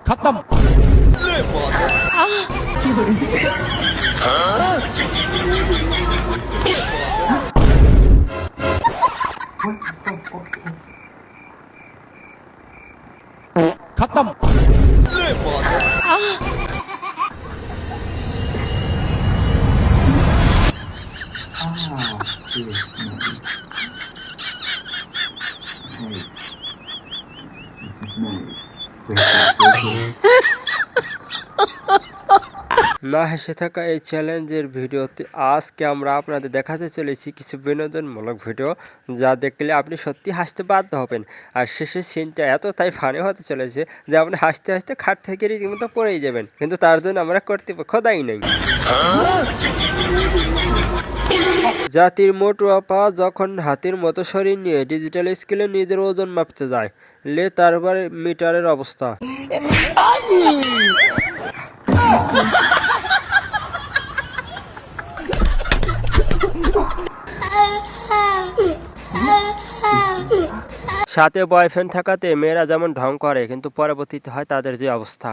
खत्म। खत्म। না হেসে থাকা এই চ্যালেঞ্জের ভিডিওতে আজকে আমরা আপনাদের দেখাতে চলেছি কিছু বিনোদনমূলক ভিডিও, যা দেখলে আপনি সত্যি হাসতে বাধ্য হবেন। আর শেষের সিনটা এতটাই ফানি হতে চলেছে যে আপনি হাসতে হাসতে খাট থেকে রীতিমতো পড়েই যাবেন, কিন্তু তার জন্য আমরা কর্তৃপক্ষ দায়ী নই। জাতির মোটু আপা যখন হাতির মতো শরীর নিয়ে ডিজিটাল স্কেলে নিজের ওজন মাপতে যায়, লে তারপর মিটারের অবস্থা। সাথে বয়ফ্রেন্ড থাকাতে মেয়েরা যেমন ঢং করে, কিন্তু পরবর্তীতে হয় তাদের যে অবস্থা।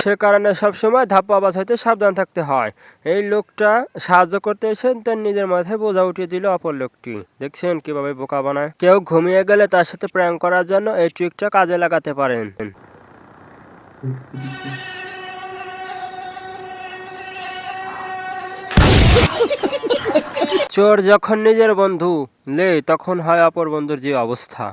সে কারণে সবসময় ধাপ্পাবাজ হইতে সাবধান থাকতে হয়। এই লোকটা সাহায্য করতে এসেন, তার নিজের মাথায় বোঝা উঠিয়ে দিল অপর লোকটি। দেখছেন কিভাবে বোকা বানায়। কেউ ঘুমিয়ে গেলে তার সাথে প্র্যাঙ্ক করার জন্য এই ট্রিকটা কাজে লাগাতে পারেন। চোর যখন নিজের বন্ধু লে, তখন হয় অপর বন্ধুর যে অবস্থা।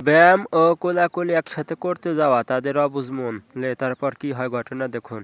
ব্যায়াম ও কোলাকুলি একসাথে করতে যাওয়া তাদের অবুঝ মন লে, তারপর কি হয় ঘটনা দেখুন।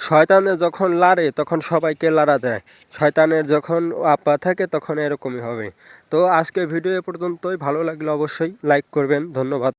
শয়তানের যখন লাড়ে তখন সবাইকে লাড়া দেয়, শয়তানের যখন আপা থাকে তখন এরকমই হবে। তো আজকে ভিডিও এ পর্যন্তই। ভালো লাগলে অবশ্যই লাইক করবেন। ধন্যবাদ।